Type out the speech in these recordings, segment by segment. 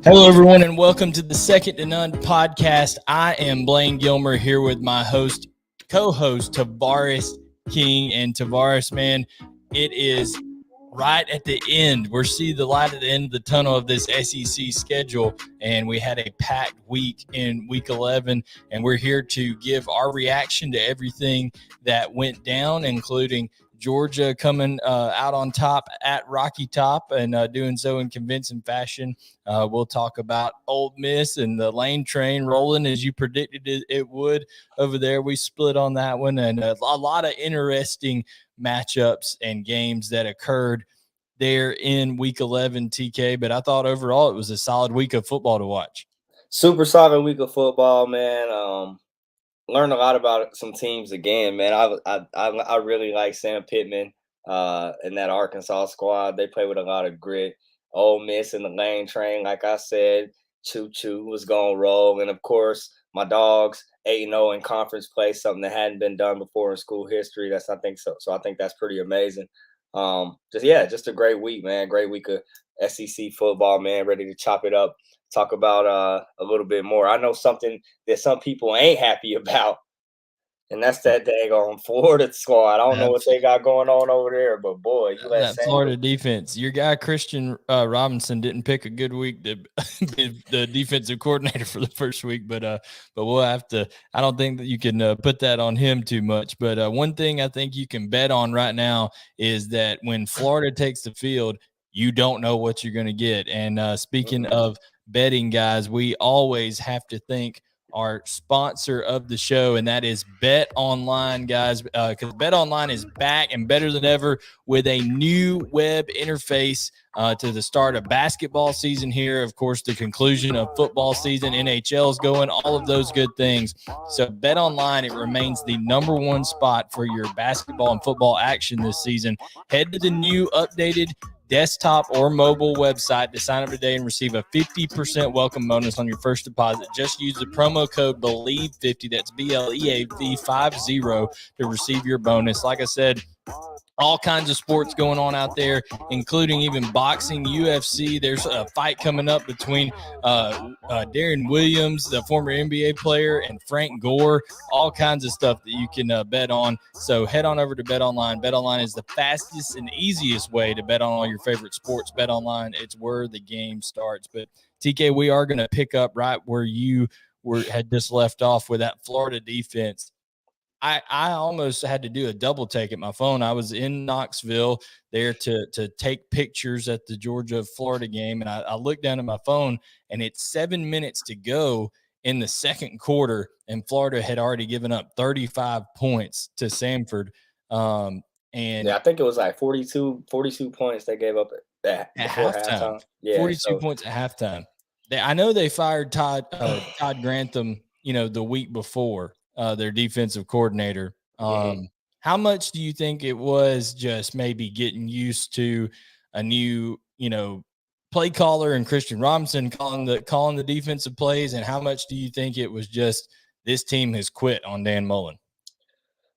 Hello, everyone, and welcome to the Second to None podcast. I am Blayne Gilmer here with my co-host, Tavarres King. And Tavarres, man, it is right at the end. We're seeing the light at the end of the tunnel of this SEC schedule, and we had a packed week in Week 11, and we're here to give our reaction to everything that went down, including Georgia coming out on top at Rocky Top and doing so in convincing fashion. We'll talk about Ole Miss and the lane train rolling as you predicted it would over there. We split on that one, and a lot of interesting matchups and games that occurred there in Week 11, TK. But I thought overall it was a solid week of football to watch. Super solid week of football, man. Learned a lot about some teams again, man. I really like Sam Pittman and that Arkansas squad. They play with a lot of grit. Ole Miss and the lane train, like I said, choo-choo was going to roll. And, of course, my dogs, 8-0 in conference play, something that hadn't been done before in school history. I think that's pretty amazing. Just a great week, man. Great week of SEC football, man. Ready to chop it up. Talk about a little bit more. I know something that some people ain't happy about, and that's that daggone Florida squad. I don't know what they got going on over there, but boy, you let that Florida defense. Your guy Christian Robinson didn't pick a good week to be the defensive coordinator for the first week, but we'll have to. I don't think that you can put that on him too much. But one thing I think you can bet on right now is that when Florida takes the field, you don't know what you're going to get. And speaking of betting, guys, we always have to thank our sponsor of the show, and that is Bet Online, guys, because Bet Online is back and better than ever with a new web interface to the start of basketball season here. Of course, the conclusion of football season, NHL is going, all of those good things. So Bet Online, it remains the number one spot for your basketball and football action this season. Head to the new updated desktop or mobile website to sign up today and receive a 50% welcome bonus on your first deposit. Just use the promo code BELIEVE50, that's BLEAV50, to receive your bonus. Like I said, all kinds of sports going on out there, including even boxing, UFC. There's a fight coming up between Darren Williams, the former NBA player, and Frank Gore. All kinds of stuff that you can bet on. So head on over to Bet Online. Bet Online is the fastest and easiest way to bet on all your favorite sports. Bet Online, it's where the game starts. But TK, we are going to pick up right where you had just left off with that Florida defense. I almost had to do a double take at my phone. I was in Knoxville there to take pictures at the Georgia-Florida game, and I looked down at my phone, and it's 7 minutes to go in the second quarter, and Florida had already given up 35 points to Samford. I think it was like 42 points they gave up before halftime. Yeah, 42 points at halftime. I know they fired Todd Grantham, the week before. Their defensive coordinator. How much do you think it was just maybe getting used to a new, play caller and Christian Robinson calling the defensive plays, and how much do you think it was just this team has quit on Dan Mullen?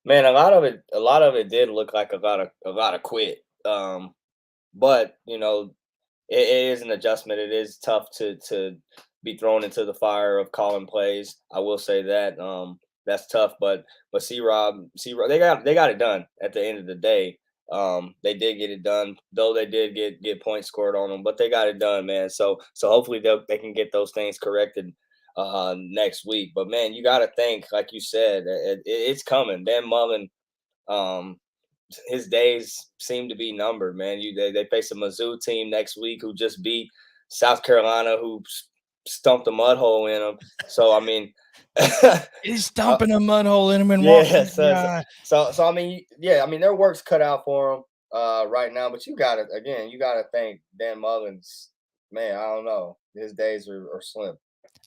Man, a lot of it did look like a lot of quit. But it is an adjustment. It is tough to be thrown into the fire of calling plays. I will say that. That's tough, but C-Rob, they got it done at the end of the day. They did get it done, though they did get points scored on them, but they got it done, man. So hopefully they can get those things corrected next week. But man, you got to think, like you said, it's coming. Dan Mullen, his days seem to be numbered, man. They face a Mizzou team next week who just beat South Carolina, who stumped a mud hole in them. So I mean. He's stomping a mud hole in him and walking. So I mean, their work's cut out for him right now. But you gotta think Dan Mullen's, man. I don't know, his days are slim.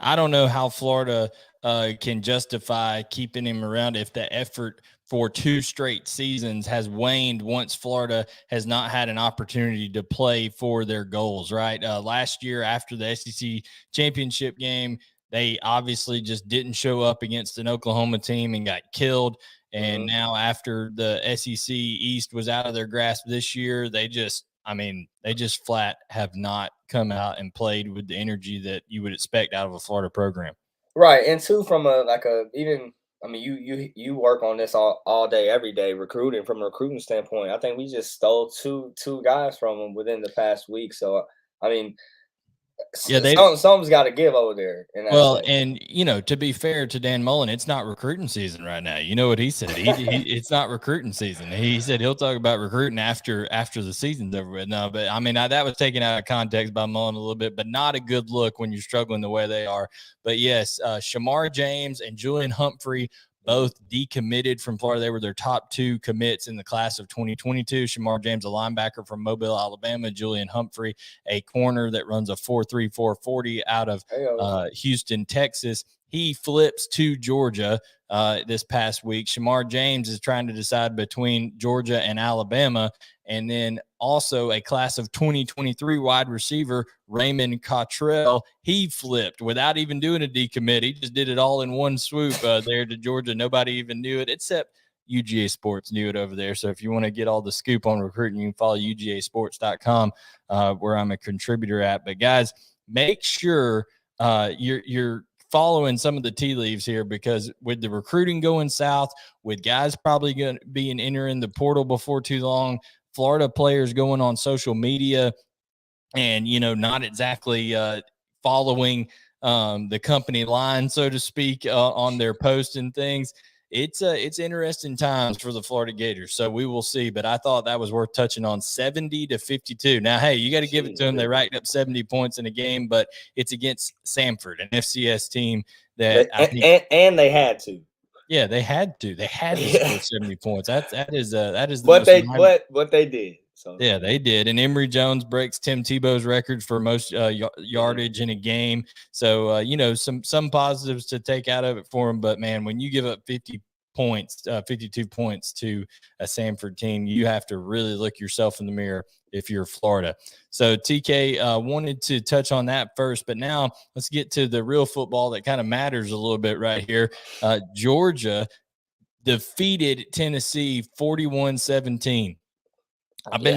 I don't know how Florida can justify keeping him around if the effort for 2 straight seasons has waned once Florida has not had an opportunity to play for their goals, right? Last year after the SEC championship game, they obviously just didn't show up against an Oklahoma team and got killed. And now after the SEC East was out of their grasp this year, they just I mean, they just flat have not come out and played with the energy that you would expect out of a Florida program. Right, and two, from even, I mean, you work on this all day, every day, recruiting, from a recruiting standpoint. I think we just stole two guys from them within the past week. So I mean, Yeah, something's got to give over there. In that well, sense. and to be fair to Dan Mullen, it's not recruiting season right now. You know what he said? It's not recruiting season. He said he'll talk about recruiting after the season's over with. No, but I mean that was taken out of context by Mullen a little bit, but not a good look when you're struggling the way they are. But yes, Shamar James and Julian Humphrey both decommitted from Florida. They were their top two commits in the class of 2022. Shamar James, a linebacker from Mobile, Alabama. Julian Humphrey, a corner that runs a 4.3 440 out of Houston, Texas. He flips to Georgia this past week. Shamar James is trying to decide between Georgia and Alabama. And then also a class of 2023 wide receiver, Raymond Cottrell. He flipped without even doing a decommit. He just did it all in one swoop there to Georgia. Nobody even knew it except UGA Sports knew it over there. So if you want to get all the scoop on recruiting, you can follow UGAsports.com where I'm a contributor at. But guys, make sure you're following some of the tea leaves here, because with the recruiting going south, with guys probably going to be entering the portal before too long, Florida players going on social media and, not exactly following the company line, so to speak, on their posts and things. It's interesting times for the Florida Gators. So we will see. But I thought that was worth touching on. 70-52. Now, hey, you got to give it to them. They racked up 70 points in a game, but it's against Samford, an FCS team that and they had to. Yeah, they had to. They had to score 70 points. That is the what they did. So yeah, they did. And Emory Jones breaks Tim Tebow's record for most yardage in a game. So some positives to take out of it for him. But man, when you give up 52 points to a Samford team, you have to really look yourself in the mirror if you're Florida. So TK wanted to touch on that first, but now let's get to the real football that kind of matters a little bit right here. Georgia defeated Tennessee 41-17. I've been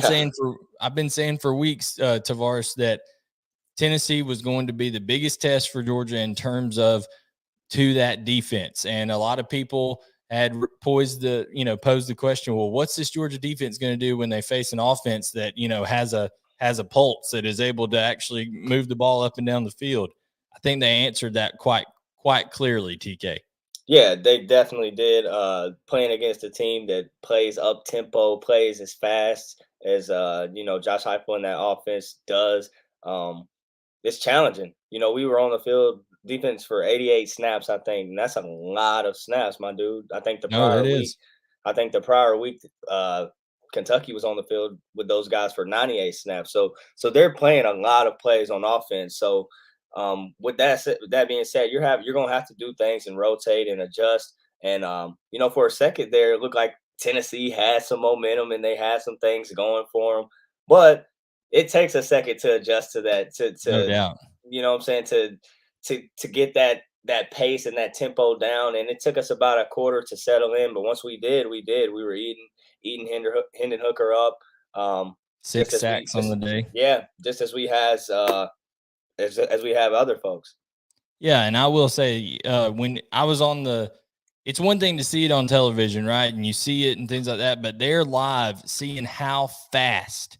saying for weeks, Tavarres, that Tennessee was going to be the biggest test for Georgia in terms of to that defense. And a lot of people had posed the question, well, what's this Georgia defense going to do when they face an offense that, has a pulse, that is able to actually move the ball up and down the field? I think they answered that quite clearly, TK. Yeah, they definitely did. Playing against a team that plays up tempo, plays as fast as Josh Heupel in that offense does. It's challenging. We were on the field defense for 88 snaps, I think, and that's a lot of snaps, my dude. I think the prior week, Kentucky was on the field with those guys for 98 snaps. So they're playing a lot of plays on offense. So with that being said, you're gonna have to do things and rotate and adjust. And for a second there, it looked like Tennessee had some momentum and they had some things going for them, but it takes a second to adjust to that. No doubt. You know what I'm saying, to get that pace and that tempo down, and it took us about a quarter to settle in. But once we did. We were eating Hendon Hooker up. 6 sacks on the day. Yeah, just as we has. As we have other folks. Yeah, and I will say, when I was it's one thing to see it on television, right? And you see it and things like that, but they're live, seeing how fast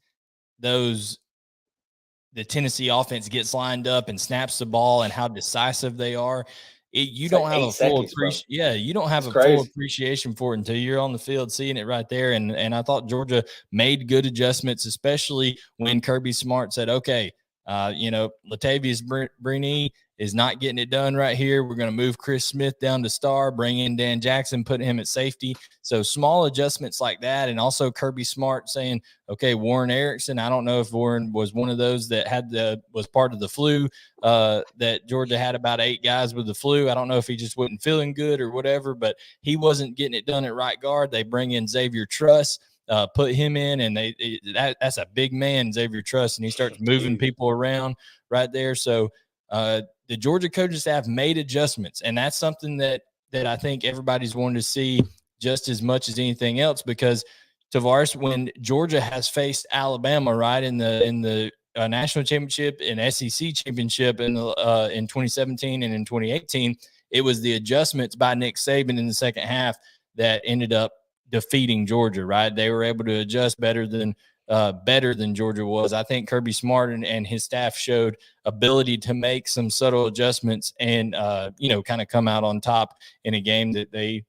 the Tennessee offense gets lined up and snaps the ball and how decisive they are. You don't have a full appreciation. Yeah, you don't have a full appreciation for it until you're on the field seeing it right there. And I thought Georgia made good adjustments, especially when Kirby Smart said, okay, Latavius Brini is not getting it done right here. We're going to move Chris Smith down to star, bring in Dan Jackson, put him at safety. So small adjustments like that. And also Kirby Smart saying, okay, Warren Erickson, I don't know if Warren was one of those that was part of the flu, that Georgia had about 8 guys with the flu. I don't know if he just wasn't feeling good or whatever, but he wasn't getting it done at right guard. They bring in Xavier Truss. Put him in, and that's a big man, Xavier Truss, and he starts moving people around right there. So the Georgia coaching staff made adjustments, and that's something that I think everybody's wanting to see just as much as anything else, because Tavarres, when Georgia has faced Alabama, right, in the national championship and SEC championship in 2017 and in 2018, it was the adjustments by Nick Saban in the second half that ended up defeating Georgia. Right, they were able to adjust better than Georgia was. I think Kirby Smart and his staff showed ability to make some subtle adjustments and kind of come out on top in a game that they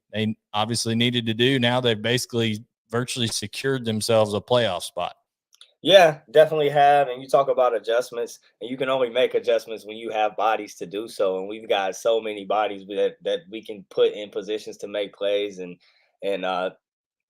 obviously needed to do. Now they've basically virtually secured themselves a playoff spot. Yeah, definitely have. And you talk about adjustments, and you can only make adjustments when you have bodies to do so. And we've got so many bodies that we can put in positions to make plays and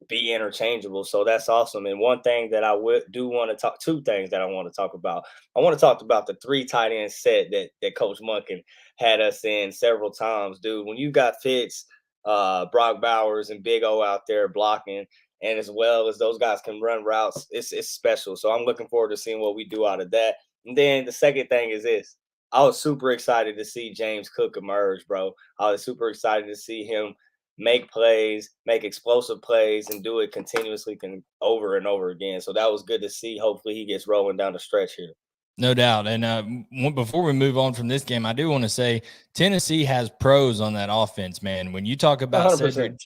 be interchangeable. So that's awesome. And one thing that I do want to talk, two things that I want to talk about. I want to talk about the 3 tight end set that Coach Monken had us in several times, dude. When you got Fitz, Brock Bowers, and Big O out there blocking, and as well as those guys can run routes, it's special. So I'm looking forward to seeing what we do out of that. And then the second thing is this. I was super excited to see James Cook emerge, bro. I was super excited to see him make plays, make explosive plays, and do it continuously over and over again. So that was good to see. Hopefully he gets rolling down the stretch here. No doubt. And before we move on from this game, I do want to say Tennessee has pros on that offense, man. When you talk about 100%.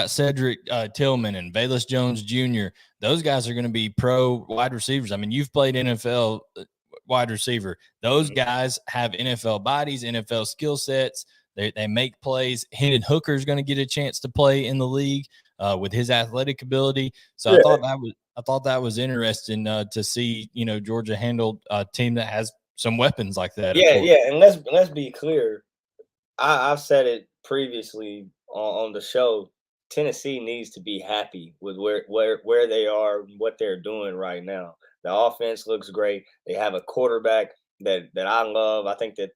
Cedric Tillman and Bayless Jones Jr., those guys are going to be pro wide receivers. I mean, you've played NFL wide receiver. Those guys have NFL bodies, NFL skill sets. They make plays. Hendon Hooker is going to get a chance to play in the league with his athletic ability. So yeah. I thought that was interesting to see, Georgia handled a team that has some weapons like that. Yeah, yeah. And let's be clear. I've said it previously on the show. Tennessee needs to be happy with where they are, what they're doing right now. The offense looks great. They have a quarterback that I love. I think that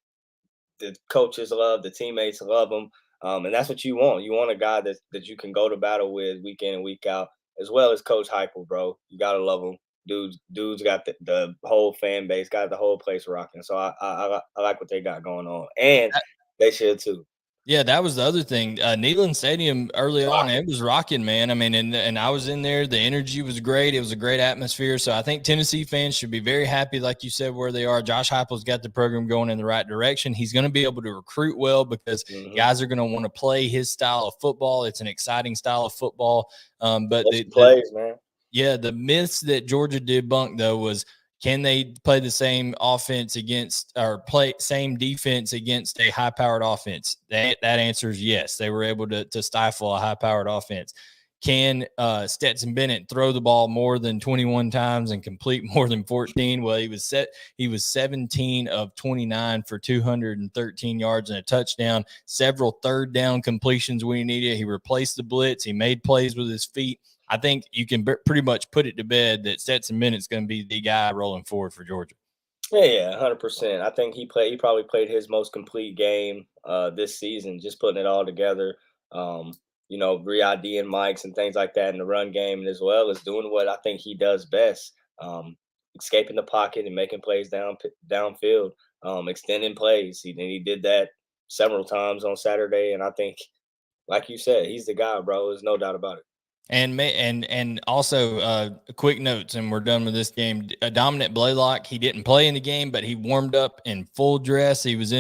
the coaches love, the teammates love him. And that's what you want. You want a guy that you can go to battle with week in and week out, as well as Coach Heupel, bro. You got to love him. Dude's got the whole fan base, got the whole place rocking. So I like what they got going on. And they should too. Yeah, that was the other thing. Neyland Stadium early on, it was rocking, man. I mean, and I was in there. The energy was great. It was a great atmosphere. So I think Tennessee fans should be very happy, like you said, where they are. Josh Heupel's got the program going in the right direction. He's going to be able to recruit well because guys are going to want to play his style of football. It's an exciting style of football. But the plays, man. Yeah, the myths that Georgia debunked, though, was can they play the same offense against or play same defense against a high-powered offense? That answer is yes. They were able to stifle a high-powered offense. Can Stetson Bennett throw the ball more than 21 times and complete more than 14? Well, he was 17 of 29 for 213 yards and a touchdown, several third down completions when he needed. He replaced the blitz. He made plays with his feet. I think you can pretty much put it to bed that Stetson Bennett's going to be the guy rolling forward for Georgia. Yeah, 100%. I think he probably played his most complete game this season, just putting it all together. Re-IDing mics and things like that in the run game, and as well as doing what I think he does best, escaping the pocket and making plays downfield, extending plays. He did that several times on Saturday, and I think, like you said, he's the guy, bro. There's no doubt about it. And also quick notes, and we're done with this game. Dominic Blaylock, he didn't play in the game, but he warmed up in full dress. He was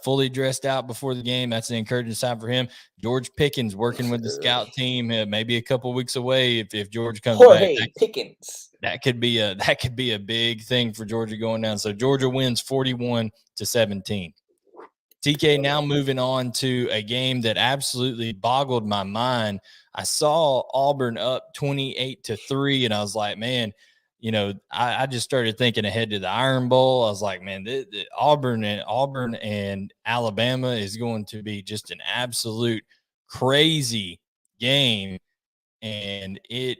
fully dressed out before the game. That's an encouraging sign for him. George Pickens working with the scout team, maybe a couple weeks away if George comes back. Pickens. That could be a big thing for Georgia going down. So Georgia wins 41-17. TK, now moving on to a game that absolutely boggled my mind. I saw Auburn up 28-3, and I was like, man, I just started thinking ahead to the Iron Bowl. I was like, man, Auburn and Alabama is going to be just an absolute crazy game, and it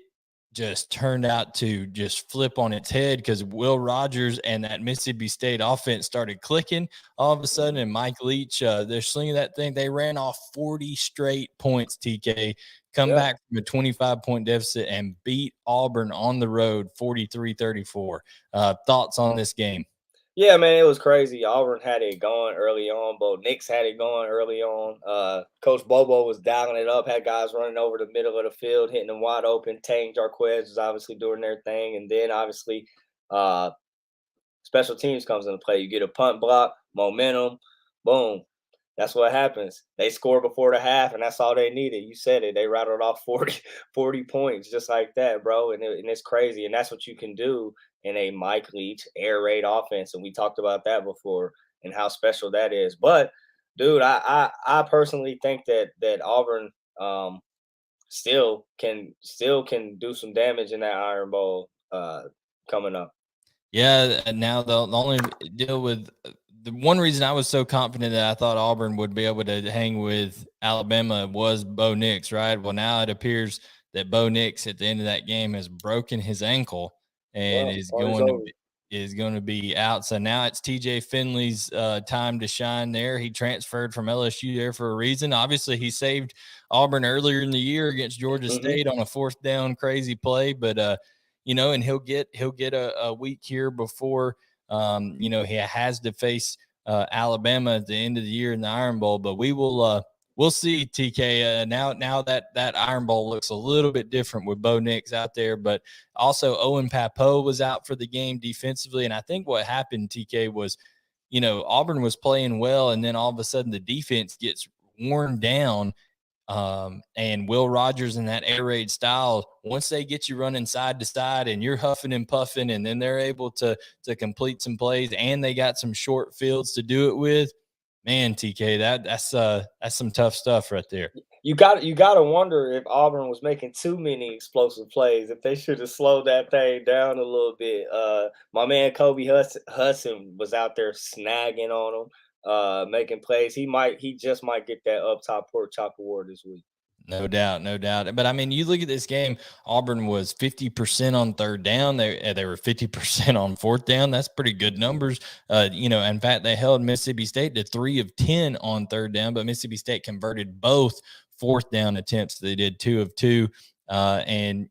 just turned out to just flip on its head because Will Rogers and that Mississippi State offense started clicking all of a sudden, and Mike Leach, they're slinging that thing. They ran off 40 straight points, TK, back from a 25-point deficit and beat Auburn on the road 43-34. Thoughts on this game? Yeah, man, it was crazy. Auburn had it going early on. Bo Nix had it going early on. Coach Bobo was dialing it up, had guys running over the middle of the field, hitting them wide open. Tang Jarquez was obviously doing their thing. And then obviously uh, special teams comes into play. You get a punt block, momentum, boom. That's what happens. They score before the half, and that's all they needed. You said it. They rattled off 40 points just like that, bro. And it's crazy. And that's what you can do in a Mike Leach air raid offense. And we talked about that before and how special that is. But dude, I personally think that Auburn still can do some damage in that Iron Bowl coming up. Yeah, now the only deal with the one reason I was so confident that I thought Auburn would be able to hang with Alabama was Bo Nix, right? Well, now it appears that Bo Nix at the end of that game has broken his ankle and Well, party's over. is going to be out. So now it's TJ Finley's time to shine there. He transferred from LSU there for a reason. Obviously, he saved Auburn earlier in the year against Georgia State on a fourth down crazy play, but and he'll get a week here before he has to face Alabama at the end of the year in the Iron Bowl. But we'll see, TK. Now that Iron Bowl looks a little bit different with Bo Nix out there, but also Owen Papo was out for the game defensively, and I think what happened, TK, was Auburn was playing well, and then all of a sudden the defense gets worn down. And Will Rogers in that air raid style, once they get you running side to side and you're huffing and puffing, and then they're able to complete some plays, and they got some short fields to do it with, man, TK, that's some tough stuff right there. You gotta wonder if Auburn was making too many explosive plays, if they should have slowed that thing down a little bit. My man Kobe Hudson was out there snagging on them, making plays. He just might get that up top pork chop award this week. No doubt, no doubt. But I mean, you look at this game. Auburn was 50% on third down. They were 50% on fourth down. That's pretty good numbers. In fact, they held Mississippi State to 3 of 10 on third down, but Mississippi State converted both fourth down attempts. They did 2 of 2, and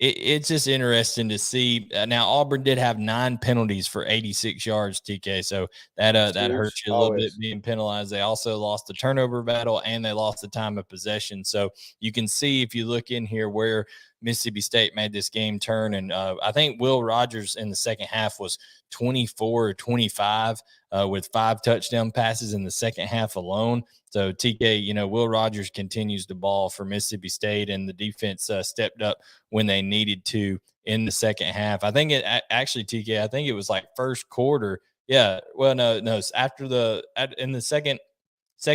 it's just interesting to see. Now Auburn did have 9 penalties for 86 yards, TK. So that Huge, hurts you a little bit always. being penalized. They also lost the turnover battle and they lost the time of possession. So you can see if you look in here where Mississippi State made this game turn. And I think Will Rogers in the second half was 24 or 25 with 5 touchdown passes in the second half alone. So TK, Will Rogers continues to ball for Mississippi State, and the defense stepped up when they needed to in the second half. I think actually, TK, I think it was like first quarter. Yeah. Well, no, in the second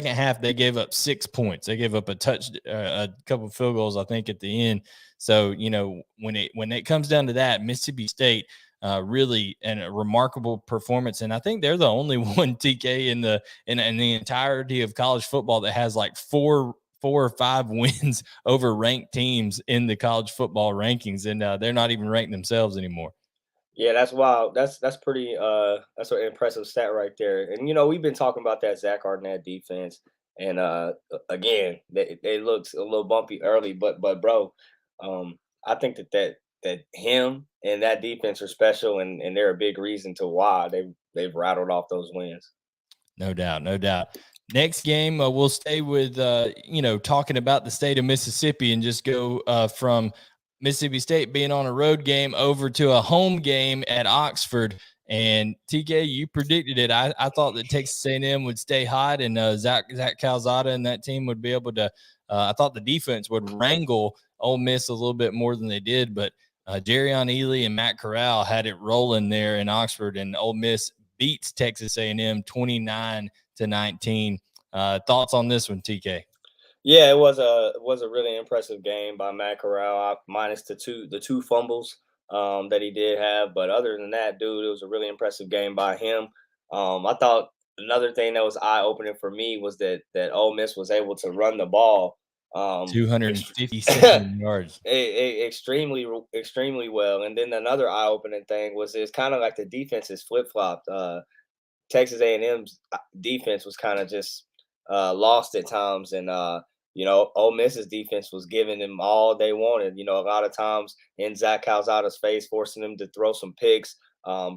half, they gave up 6 points. They gave up a couple of field goals, I think, at the end. So, when it comes down to that, Mississippi State really and a remarkable performance. And I think they're the only one, TK, in the entirety of college football that has like four or 5 wins over ranked teams in the college football rankings, and they're not even ranked themselves anymore. Yeah, that's wild. That's pretty that's an impressive stat right there. And we've been talking about that Zach Arnett defense. And again, they looked a little bumpy early, but bro, I think that him and that defense are special, and they're a big reason to why they've rattled off those wins. No doubt, no doubt. Next game, we'll stay with talking about the state of Mississippi and just go from Mississippi State being on a road game over to a home game at Oxford. And TK, you predicted it. I thought that Texas A&M would stay hot, and Zach Calzada and that team would be able to. I thought the defense would wrangle Ole Miss a little bit more than they did, but Jerrion, Ealy, and Matt Corral had it rolling there in Oxford, and Ole Miss beats Texas A&M 29-19. Thoughts on this one, TK? Yeah, it was a really impressive game by Matt Corral, minus the two fumbles that he did have. But other than that, dude, it was a really impressive game by him. I thought another thing that was eye opening for me was that Ole Miss was able to run the ball 257 yards. extremely well. And then another eye opening thing was it's kind of like the defense is flip flopped. Texas A&M's defense was kind of just lost at times, and Ole Miss's defense was giving them all they wanted. A lot of times in Zach Calzada's face, forcing them to throw some picks.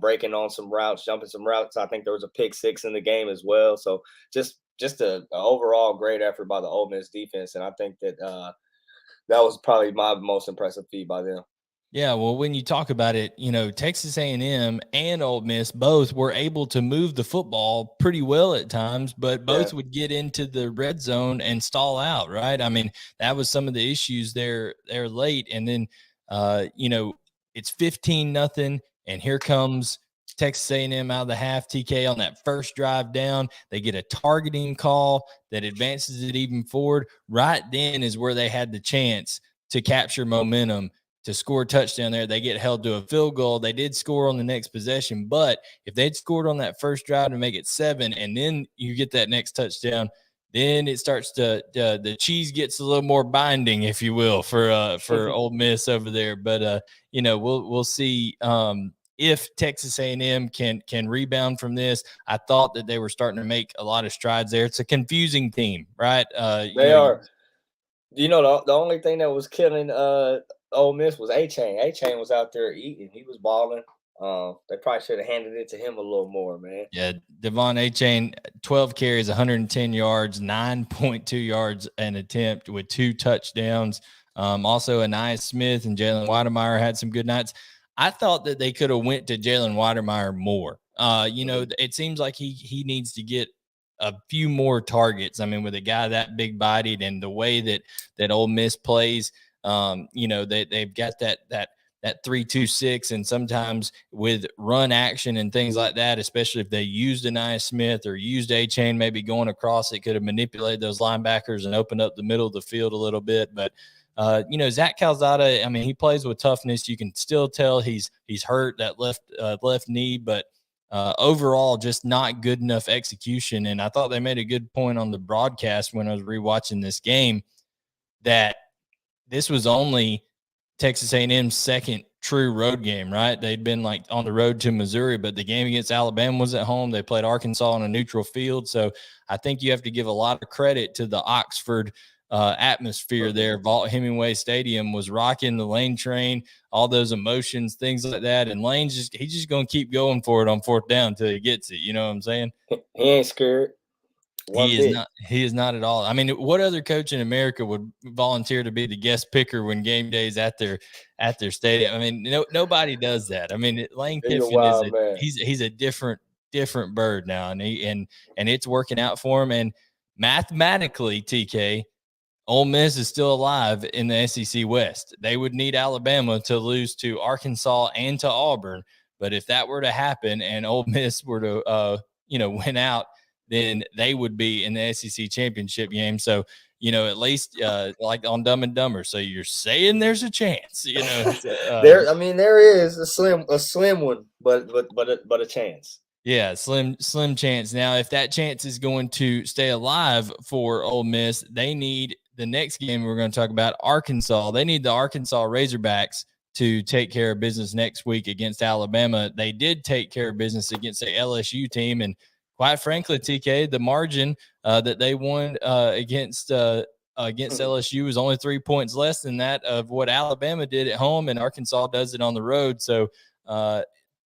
breaking on some routes, jumping some routes. I think there was a pick 6 in the game as well. So just a overall great effort by the Ole Miss defense, and I think that that was probably my most impressive feat by them. Yeah, well, when you talk about it, Texas A&M and Ole Miss both were able to move the football pretty well at times, but both would get into the red zone and stall out, right? I mean, that was some of the issues there late, and then it's 15-0, and here comes Texas A&M out of the half. TK on that first drive down, they get a targeting call that advances it even forward. Right then is where they had the chance to capture momentum, to score a touchdown there. They get held to a field goal. They did score on the next possession, but if they'd scored on that first drive to make it 7, and then you get that next touchdown, then it starts to the cheese gets a little more binding, if you will, for Ole Miss over there. But we'll see if Texas A&M can rebound from this. I thought that they were starting to make a lot of strides there. It's a confusing team, right? They are. The only thing that was killing Ole Miss was A-Chain. A-Chain was out there eating. He was balling. They probably should have handed it to him a little more, man. Yeah, Devon A-Chain, 12 carries, 110 yards, 9.2 yards an attempt with 2 touchdowns. Also, Anais Smith and Jalen Wademeyer had some good nights. I thought that they could have went to Jalen Wademeyer more. It seems like he needs to get a few more targets. I mean, with a guy that big bodied and the way that Ole Miss plays, they've got that 3-2-6, and sometimes with run action and things like that, especially if they used Anais Smith or used A-Chain, maybe going across, it could have manipulated those linebackers and opened up the middle of the field a little bit. But Zach Calzada, I mean, he plays with toughness. You can still tell he's hurt that left knee, but overall, just not good enough execution. And I thought they made a good point on the broadcast when I was rewatching this game that this was only Texas A&M's second true road game, right? They'd been like on the road to Missouri, but the game against Alabama was at home. They played Arkansas on a neutral field. So I think you have to give a lot of credit to the Oxford atmosphere there. Vaught-Hemingway Stadium was rocking the Lane train, all those emotions, things like that. And Lane's he's just going to keep going for it on 4th down until he gets it. You know what I'm saying? He ain't scared. He is not at all. I mean, what other coach in America would volunteer to be the guest picker when game day's at their stadium? I mean, nobody does that. I mean, Lane Kiffin he's a different bird now, and it's working out for him. And mathematically, TK, Ole Miss is still alive in the SEC West. They would need Alabama to lose to Arkansas and to Auburn, but if that were to happen and Ole Miss were to win out, then they would be in the SEC championship game. So, at least like on Dumb and Dumber. So you're saying there's a chance, there is a slim one, but a chance. Yeah, slim chance. Now, if that chance is going to stay alive for Ole Miss, they need the next game we're going to talk about, Arkansas. They need the Arkansas Razorbacks to take care of business next week against Alabama. They did take care of business against the LSU team, and quite frankly, TK, the margin that they won against LSU was only 3 points less than that of what Alabama did at home, and Arkansas does it on the road. So,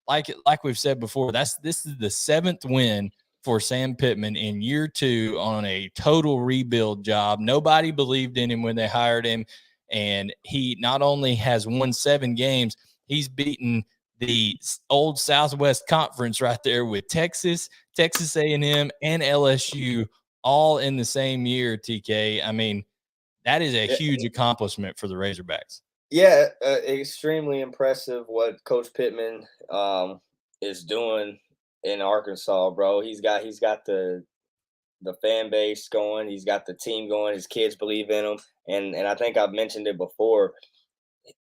like we've said before, this is the 7th win for Sam Pittman in year 2 on a total rebuild job. Nobody believed in him when they hired him, and he not only has won 7 games, he's beaten the old Southwest Conference right there with Texas A&M, and LSU all in the same year, TK. I mean, that is a huge accomplishment for the Razorbacks. Yeah, extremely impressive what Coach Pittman is doing in Arkansas, bro. He's got the fan base going. He's got the team going. His kids believe in him, and I think I've mentioned it before.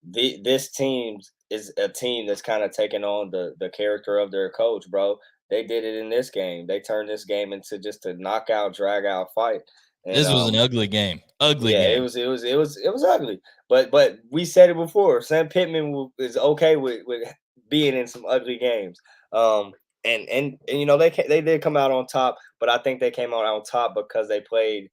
This team is a team that's kind of taking on the character of their coach, bro. They did it in this game. They turned this game into just a knockout, drag out fight. And, this was an ugly game. Game. It was ugly. But we said it before. Sam Pittman is okay with being in some ugly games. And they did come out on top, but I think they came out on top because they played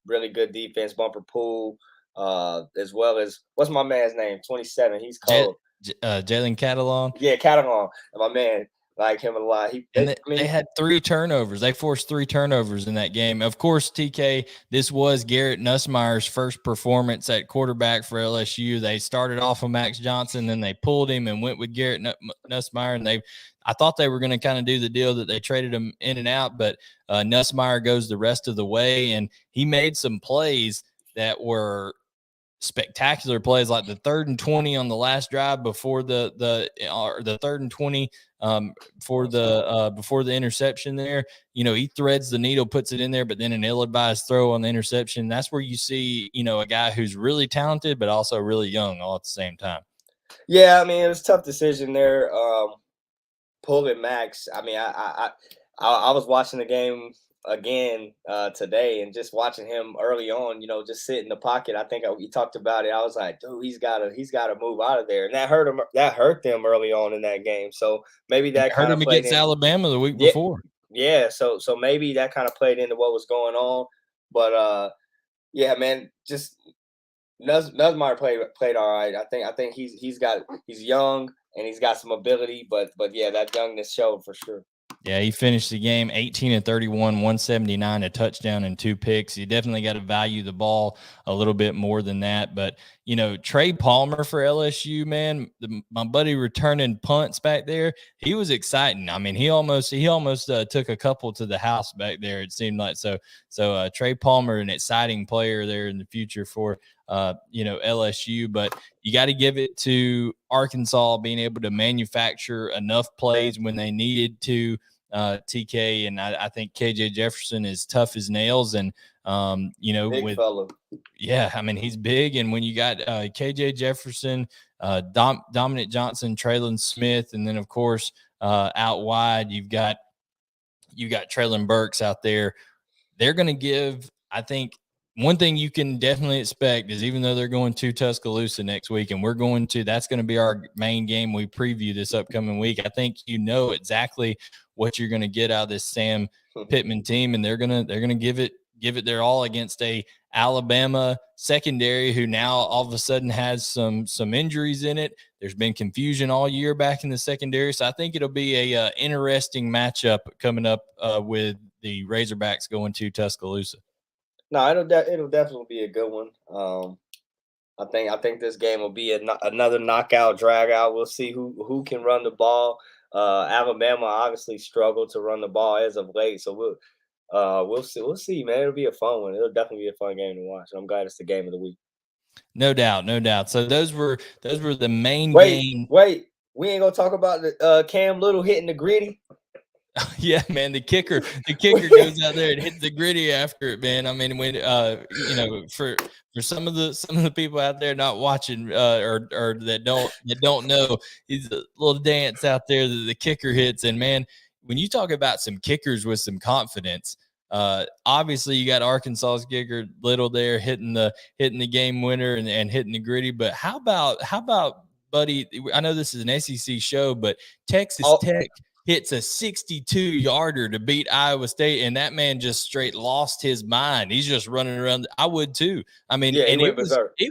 really good defense. Bumper Pool, as well as what's my man's name? 27. He's cold. Jalen Catalon. Yeah, Catalan, my man, like him a lot. They had 3 turnovers. They forced 3 turnovers in that game. Of course, TK, this was Garrett Nussmeier's first performance at quarterback for LSU. They started off with Max Johnson, then they pulled him and went with Garrett Nussmeier. And I thought they were going to kind of do the deal that they traded him in and out, but Nussmeier goes the rest of the way, and he made some plays that were spectacular plays, like the 3rd and 20 on the last drive before the 3rd and 20 before the interception there. He threads the needle, puts it in there, but then an ill-advised throw on the interception. That's where you see, a guy who's really talented, but also really young all at the same time. Yeah, I mean, it was a tough decision there. Pulling Max. I mean, I was watching the game again today, and just watching him early on, just sit in the pocket. I think we talked about it. I was like, dude, he's got to move out of there, and that hurt him. That hurt them early on in that game. So maybe that hurt him against Alabama the week before. Yeah. So maybe that kind of played into what was going on. But yeah, man, just Nussmeier played all right. I think he's young and he's got some ability, but yeah, that youngness showed for sure. Yeah, he finished the game 18-31, 179, a touchdown and 2 picks. You definitely got to value the ball a little bit more than that. But, Trey Palmer for LSU, man, my buddy returning punts back there, he was exciting. I mean, he almost took a couple to the house back there, it seemed like. So Trey Palmer, an exciting player there in the future for LSU, but you got to give it to Arkansas being able to manufacture enough plays when they needed to, TK. And I think KJ Jefferson is tough as nails, and big fella. Yeah, I mean, he's big, and when you got KJ Jefferson, Dominic Johnson, Traylon Smith, and then of course out wide you got Traylon Burks out there. They're going to give, I think, one thing you can definitely expect is, even though they're going to Tuscaloosa next week, and that's going to be our main game we preview this upcoming week, I think exactly what you're going to get out of this Sam Pittman team, and they're going to give it their all against a Alabama secondary who now all of a sudden has some injuries in it. There's been confusion all year back in the secondary, so I think it'll be a interesting matchup coming up with the Razorbacks going to Tuscaloosa. No, it'll definitely be a good one. I think this game will be another knockout, drag out. We'll see who can run the ball. Alabama obviously struggled to run the ball as of late, so we'll see, man. It'll be a fun one. It'll definitely be a fun game to watch. I'm glad it's the game of the week. No doubt. So those were the main game. Wait, we ain't gonna talk about the Cam Little hitting the gritty. Yeah, man, the kicker goes out there and hits the gritty after it, man. I mean, when for some of the people out there not watching or that don't know, he's a little dance out there that the kicker hits. And man, when you talk about some kickers with some confidence, obviously you got Arkansas's kicker Little there hitting the game winner and hitting the gritty. But how about buddy? I know this is an SEC show, but Texas Tech hits a 62-yarder to beat Iowa State, and that man just straight lost his mind. He's just running around. I would too. I mean, yeah, and it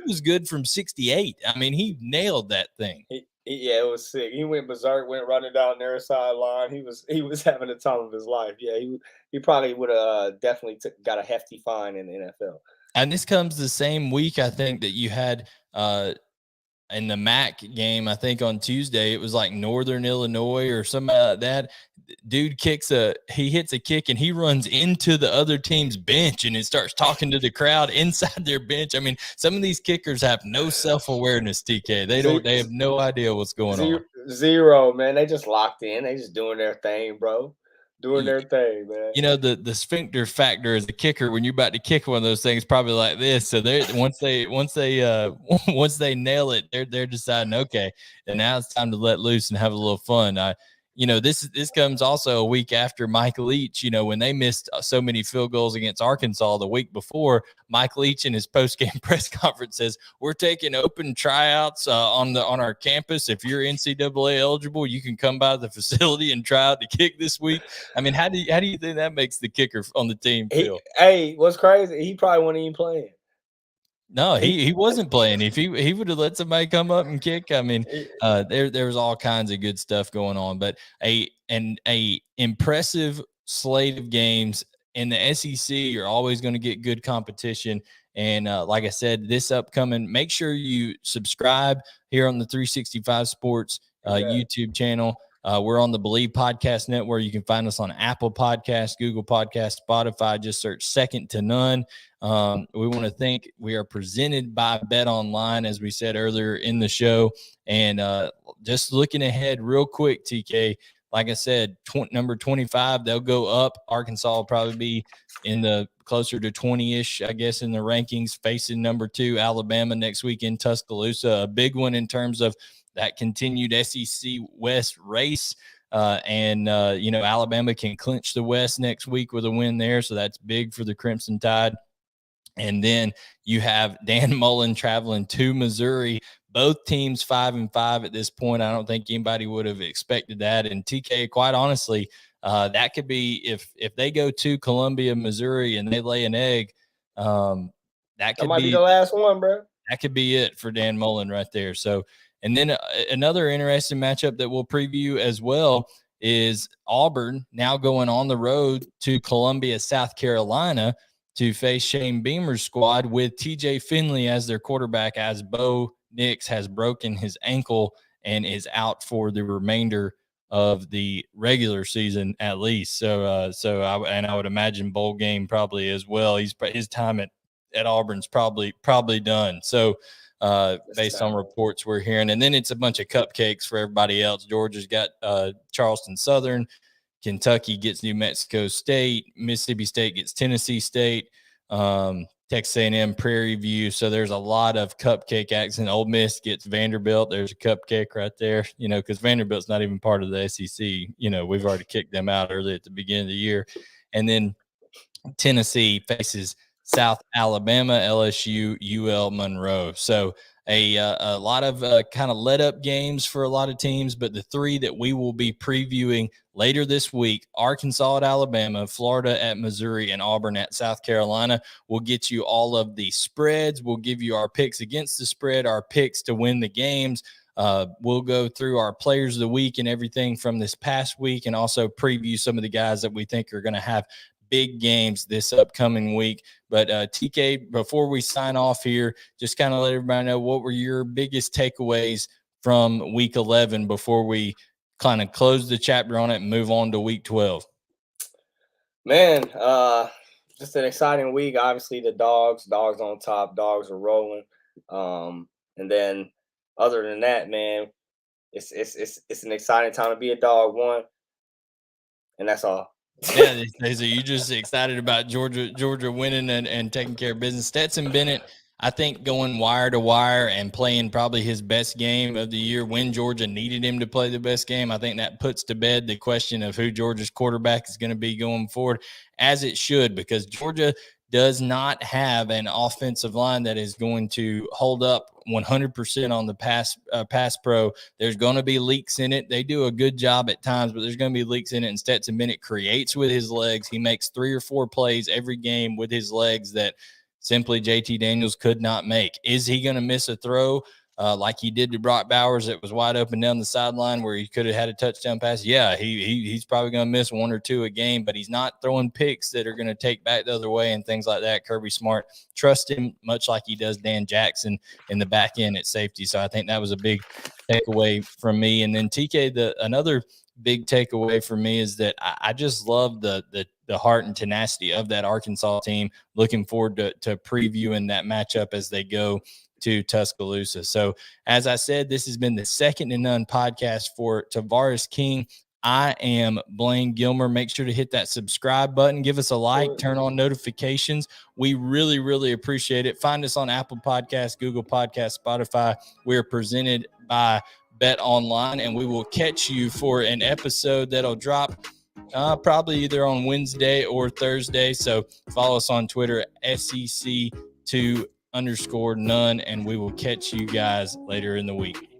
was good from 68. I mean, he nailed that thing. Yeah, it was sick. He went berserk, went running down their sideline. He was having the time of his life. Yeah, he probably would have definitely got a hefty fine in the NFL. And this comes the same week, I think, that you had in the MAC game, I think on Tuesday, it was like Northern Illinois or something like that. Dude hits a kick and he runs into the other team's bench and it starts talking to the crowd inside their bench. I mean, some of these kickers have no self-awareness, TK. They have no idea what's going on. Zero, man. They just locked in. They just doing their thing, bro. Doing their thing, man. The sphincter factor as a kicker when you're about to kick one of those things probably like this. So once they nail it, they're deciding, okay, and now it's time to let loose and have a little fun. This comes also a week after Mike Leach, when they missed so many field goals against Arkansas the week before. Mike Leach in his post-game press conference says, we're taking open tryouts on our campus. If you're NCAA eligible, you can come by the facility and try out to kick this week. I mean, how do you think that makes the kicker on the team feel? Hey, what's crazy? He probably wasn't even playing. No, he wasn't playing. If he would have let somebody come up and kick, I mean, there was all kinds of good stuff going on. But a impressive slate of games in the SEC. You're always going to get good competition. And like I said, this upcoming, make sure you subscribe here on the 365 Sports YouTube channel. We're on the Believe Podcast Network. You can find us on Apple Podcasts, Google Podcasts, Spotify. Just search Second to None. We want to thank, we are presented by Bet Online, as we said earlier in the show. And just looking ahead real quick, TK, like I said, number 25, they'll go up. Arkansas will probably be in the closer to 20-ish, I guess, in the rankings, facing number 2, Alabama next week in Tuscaloosa. A big one in terms of that continued SEC West race. Alabama can clinch the West next week with a win there. So that's big for the Crimson Tide. And then you have Dan Mullen traveling to Missouri. Both teams 5-5 at this point. I don't think anybody would have expected that. And TK, quite honestly, that could be if they go to Columbia, Missouri, and they lay an egg. That might be the last one, bro. That could be it for Dan Mullen right there. So, and then another interesting matchup that we'll preview as well is Auburn now going on the road to Columbia, South Carolina, to face Shane Beamer's squad with TJ Finley as their quarterback, as Bo Nix has broken his ankle and is out for the remainder of the regular season at least. So I would imagine bowl game probably as well. His time at Auburn's probably done. So based on reports we're hearing, and then it's a bunch of cupcakes for everybody else. Georgia's got Charleston Southern. Kentucky gets New Mexico State. Mississippi State gets Tennessee State. Texas A&M Prairie View. So there's a lot of cupcake action. Ole Miss gets Vanderbilt. There's a cupcake right there, because Vanderbilt's not even part of the SEC. We've already kicked them out early at the beginning of the year. And then Tennessee faces South Alabama, LSU, UL Monroe. So a lot of kind of let-up games for a lot of teams, but the 3 that we will be previewing later this week, Arkansas at Alabama, Florida at Missouri, and Auburn at South Carolina. We'll get you all of the spreads. We'll give you our picks against the spread, our picks to win the games. We'll go through our players of the week and everything from this past week, and also preview some of the guys that we think are going to have big games this upcoming week. But TK, before we sign off here, just kind of let everybody know, what were your biggest takeaways from week 11 before we kind of close the chapter on it and move on to week 12? Man, just an exciting week. Obviously the dogs on top, dogs are rolling. And then other than that, man, it's an exciting time to be a dog one. And that's all. Yeah, so you just excited about Georgia winning and taking care of business. Stetson Bennett, I think, going wire to wire and playing probably his best game of the year when Georgia needed him to play the best game. I think that puts to bed the question of who Georgia's quarterback is going to be going forward, as it should, because Georgia does not have an offensive line that is going to hold up 100% on the pass pro. There's going to be leaks in it. They do a good job at times, but there's going to be leaks in it. And Stetson Bennett creates with his legs. He makes 3 or 4 plays every game with his legs that simply JT Daniels could not make. Is he going to miss a throw like he did to Brock Bowers that was wide open down the sideline where he could have had a touchdown pass? Yeah, he's probably going to miss 1 or 2 a game, but he's not throwing picks that are going to take back the other way and things like that. Kirby Smart, trust him much like he does Dan Jackson in the back end at safety. So I think that was a big takeaway from me. And then TK, another big takeaway for me is that I just love the heart and tenacity of that Arkansas team. Looking forward to previewing that matchup as they go to Tuscaloosa. So as I said, this has been the Second to None podcast for Tavarres King. I am Blayne Gilmer. Make sure to hit that subscribe button. Give us a like. Turn on notifications. We really, really appreciate it. Find us on Apple Podcasts, Google Podcasts, Spotify. We're presented by Bet Online, and we will catch you for an episode that'll drop probably either on Wednesday or Thursday. So follow us on Twitter, SEC2_none, and we will catch you guys later in the week.